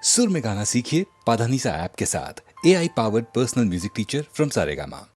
सुर में गाना सीखिए पाधानीसा ऐप के साथ। AI powered personal music teacher from Saregama.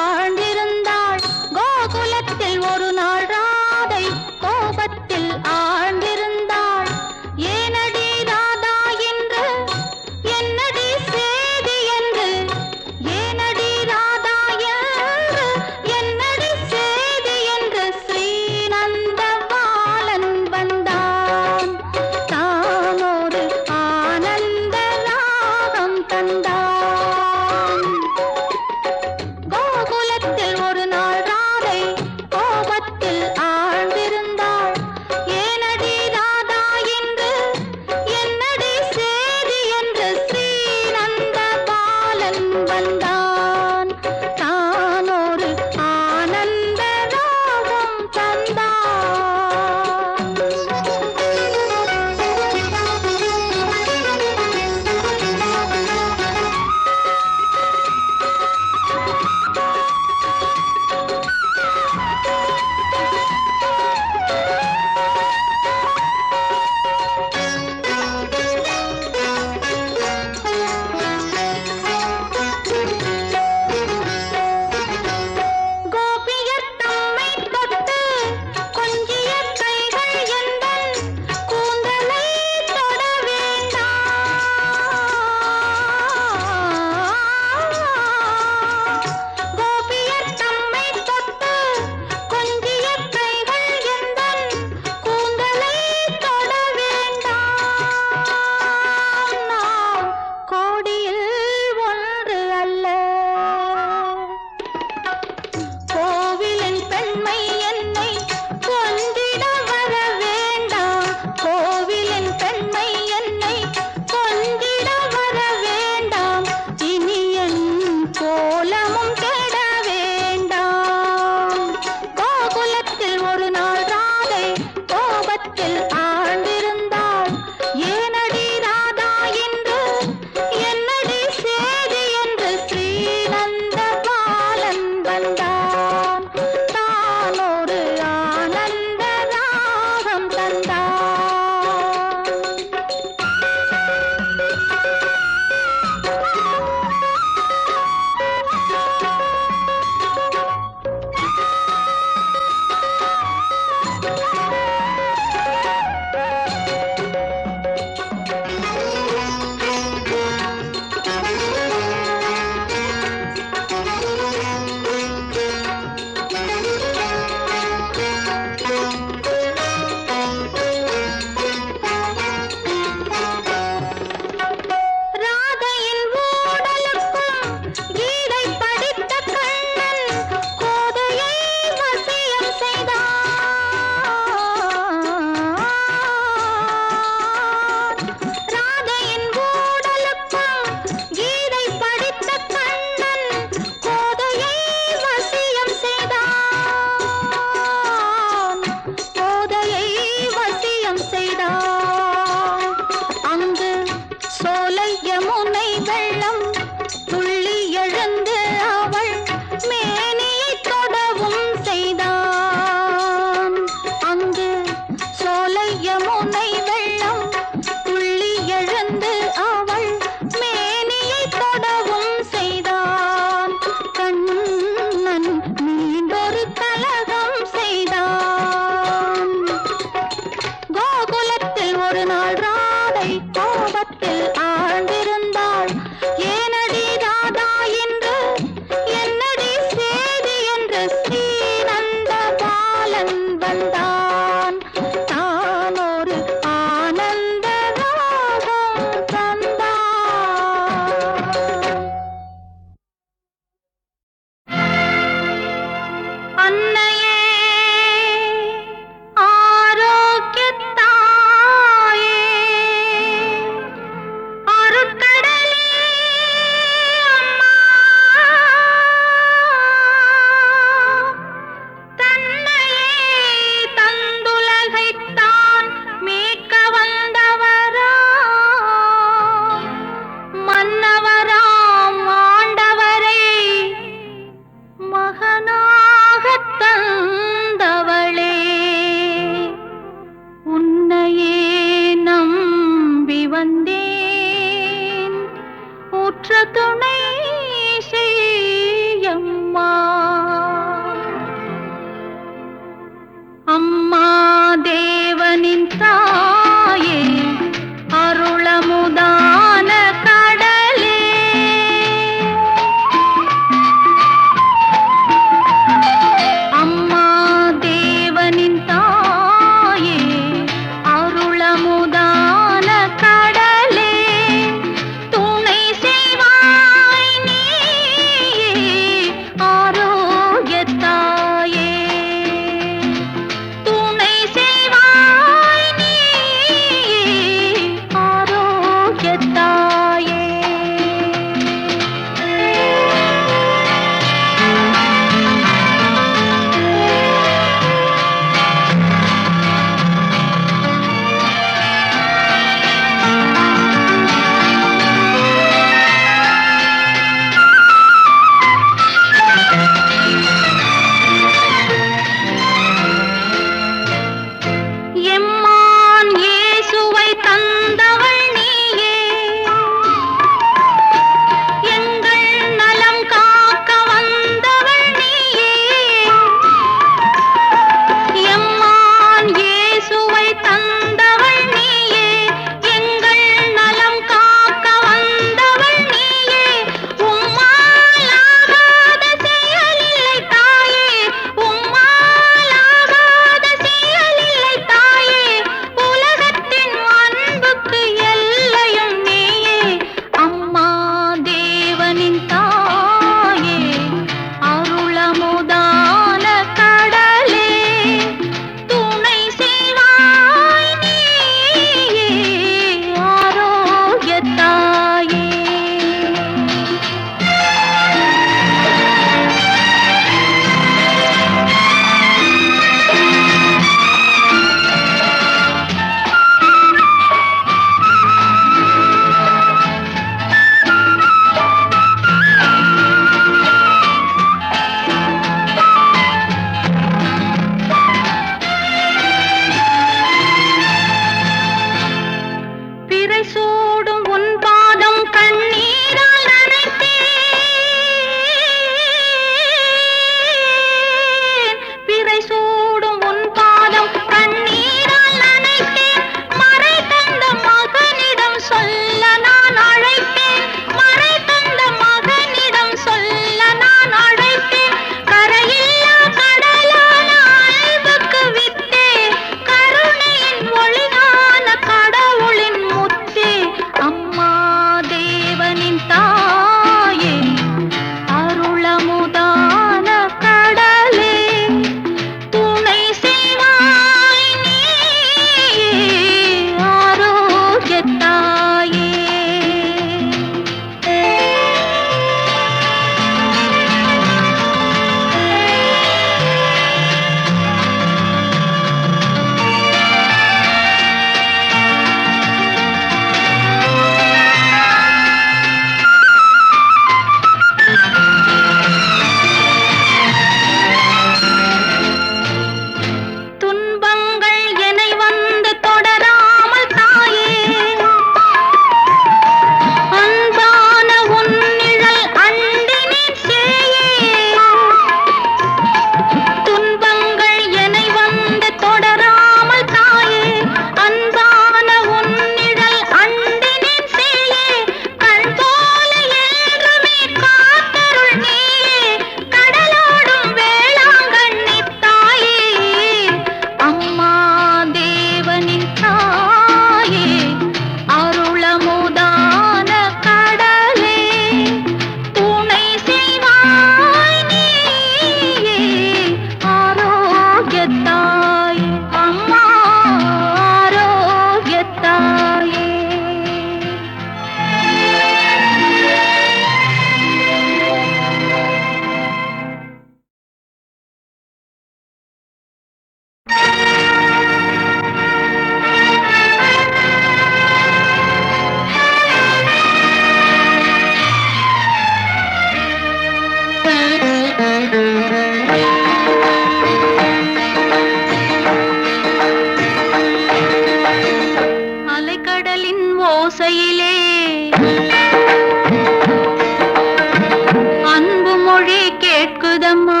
அன்பு மொழி கேட்குதம்மா,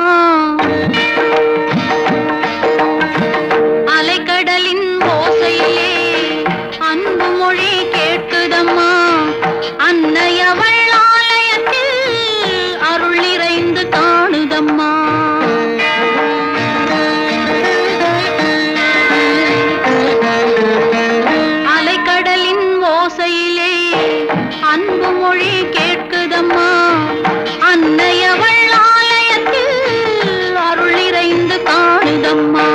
அலைக்கடலின் ஓசையிலே அன்பு மொழி கேட்குதம்மா. அன்னையவள் ஆலயத்தில் அருள் நிறைந்து காணுதம்மா. அலைக்கடலின் ஓசையிலே அன்பு மொழி கேட்குதம்மா. அன்னையவள் ஆலயத்தில் அருள் நிறைந்து காணுதம்மா.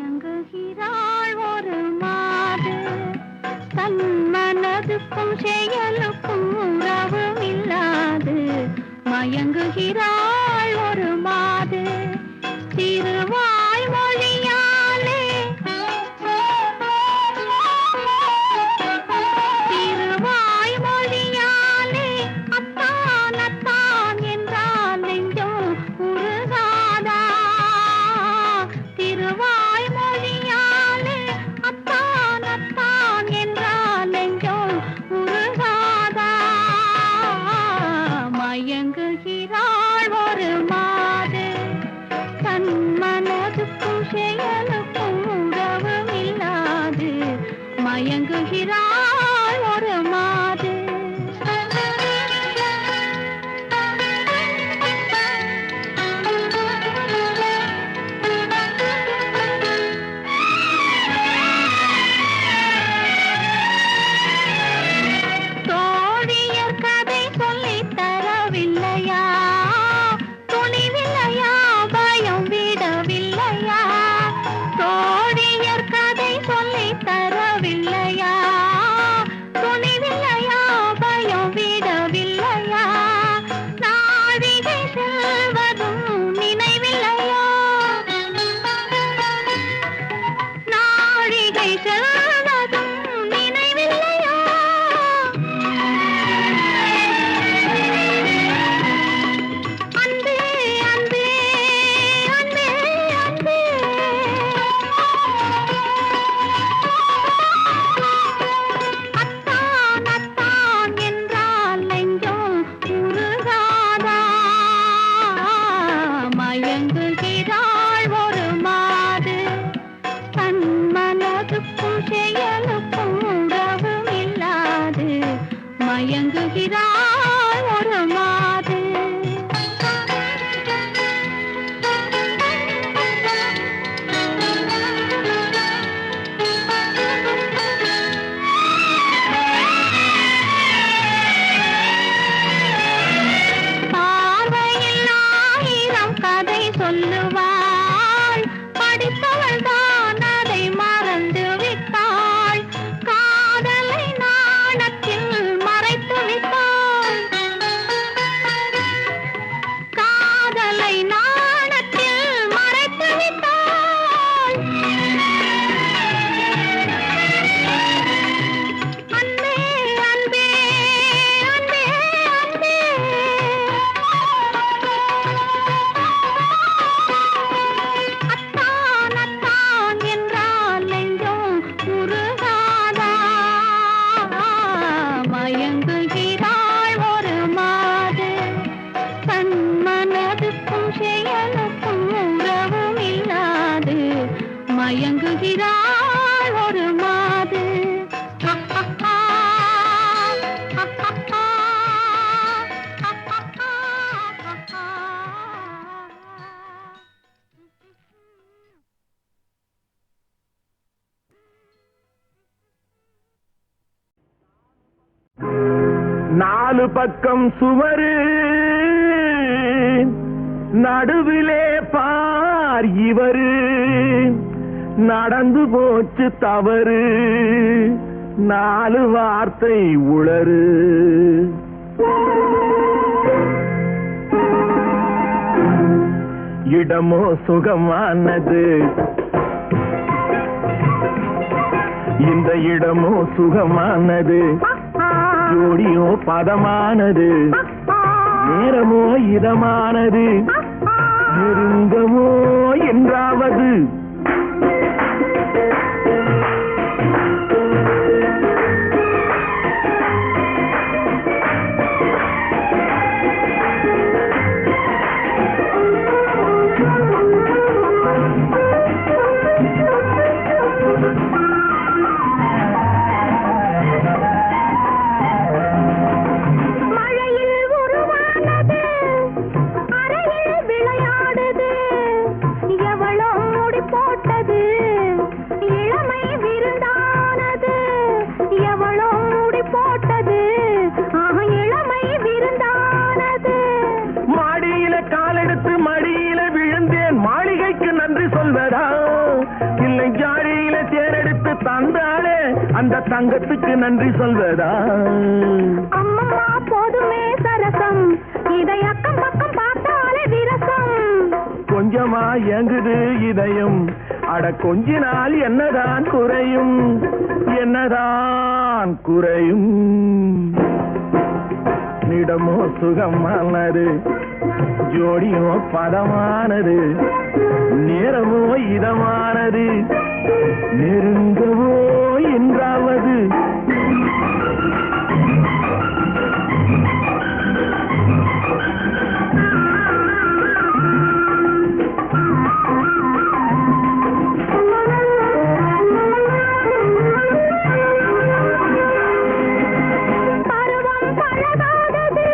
மயங்குகிறாள் ஒரு மாது, தன் மனதுக்கும் செயலுக்கும் உறவும் இல்லாது மயங்குகிறாள் ஒரு மாது. திருவாய் மொழியாலே திருவாய் மொழியாலே அத்தா மயங்குகிறாள் ஒரு மாது. பார்வையில் 1000 கதை சொல்லுவாள், படித்தவள் தான் அதை மறந்து விட்டாள். காதலை நாணத்தில் மறைத்து விட்டாள், காதலை நாணத்தில் மறைத்து விட்டாள். அன்பே அன்பே அன்பே அன்பே, அத்தான் அத்தான் என்றால் நெஞ்சம் உருகாதா. மயங்குகிறாள் ஒரு மாது, தன் மனதுக்கும் செயலுக்கும் உறவும் இல்லாது மயங்குகிறாள் ஒரு மாது. நாலு பக்கம் சுவரு, நடுவிலே பார் இவரு, நடந்து போச்சு தவறு, 4 வார்த்தை உளறு. இடமோ சுகமானது, இந்த இடமோ சுகமானது, ஜோடியோ பதமானது, நேரமோ இதமானது, நெருங்கமோ என்றாவது. மழையில் உருவானது, அறையில் விளையாடுது, எவளோ முடி போட்டது, இளமை விருந்தானது, எவளோ முடி போட்டது, இளமை விருந்தானது. மாடியில காலெடுத்து மடியில விழுந்தேன், மாளிகைக்கு நன்றி சொல்வதா? இல்லை ஜாடியில தேரெடுத்து தந்தாலே அந்த தங்கத்துக்கு நன்றி சொல்வதா? அம்மம்மா போதுமே சரசம், இதை அக்கம் பக்கம் பார்த்தாலே விரசம். கொஞ்சமா இயங்குது இதயம், அட கொஞ்சினால் என்னதான் குறையும், என்னதான் குறையும். இடமோ சுகமானது, ஜோடியோ பதமானது, நேரமோ இதமானது, நெருங்கவோ என்றாவது. பருவம் பழகாதது,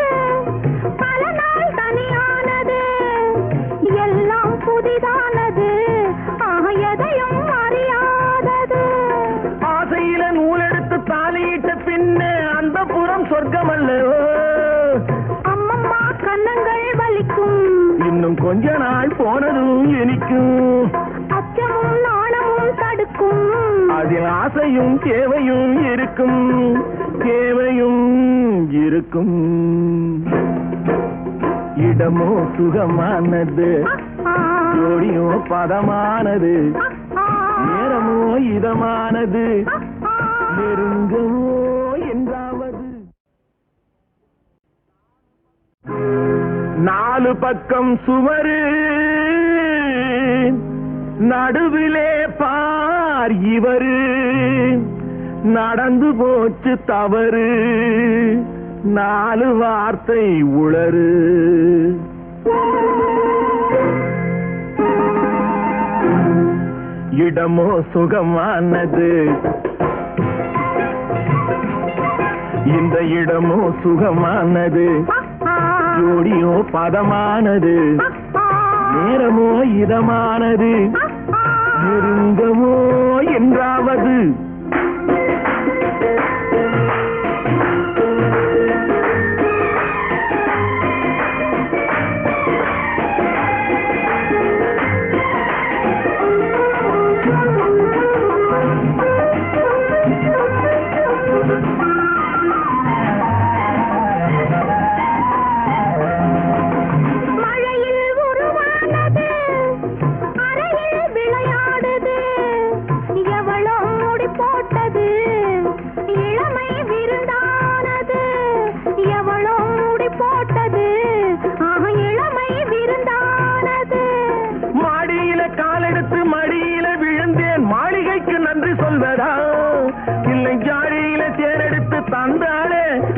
பல நாள் தனியானது, எல்லாம் புதிதானது, எதையும் அறியாதது. ஆசையில நூலெடுத்து தாலியிட்ட பின்னே அந்த புறம் சொர்க்கம் அல்லவோ? அம்மம்மா கன்னங்கள் வலிக்கும், இன்னும் கொஞ்ச நாள் போனதும் இனிக்கும். அச்சமும் நாணமும் தடுக்கும், அதில் ஆசையும் தேவையும் இருக்கும், தேவையும் இருக்கும். இடமோ சுகமானது, ஜோடியோ பதமானது, நேரமோ இதமானது, நெருங்கவோ என்றாவது. 4 பக்கம் சுவரு, நடுவிலே பார் இவரு, நடந்து போச்சு தவறு, 4 வார்த்தை உளறு. இடமோ சுகமானது, இந்த இடமோ சுகமானது, ஜோடியோ பதமானது, நேரமோ இதமானது, நெருங்கமோ என்றாவது.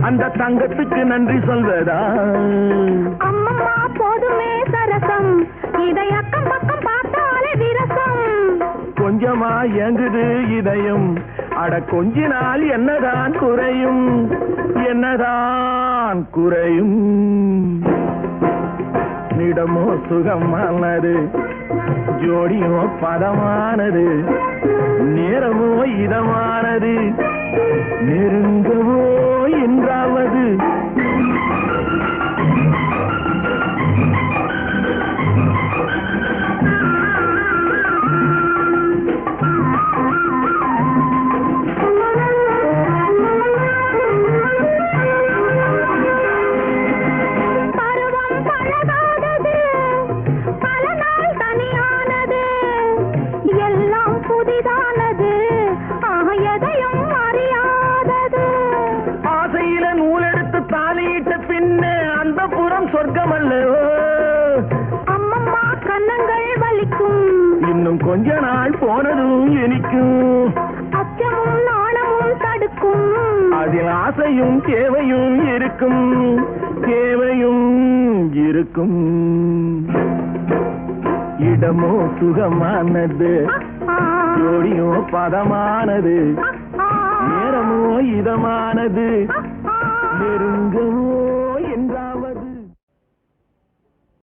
அந்த தங்கத்துக்கு நன்றி சொல்வதா? அம்மம்மா போதுமே சரசம், இதை அக்கம் பக்கம் பார்த்தாலே விரசம். கொஞ்சமா இயங்குது இதயம், அட கொஞ்சினால் என்னதான் குறையும், என்னதான் குறையும். நிடமோ சுகமானது, ஜோடியோ பதமானது, நேரமோ இதமானது, நெருங்கவோ என்றாவது. சொர்க்கம் அல்லவோ அம்மம்மா கன்னங்கள் வலிக்கும், இன்னும் கொஞ்ச நாள் போனதும் இனிக்கும். அச்சமும் நாணமும் தடுக்கும், அதில் ஆசையும் தேவையும் இருக்கும், தேவையும் இருக்கும். இடமோ சுகமானது, ஜோடியோ பதமானது, நேரமோ இதமானது, நெருங்கவோ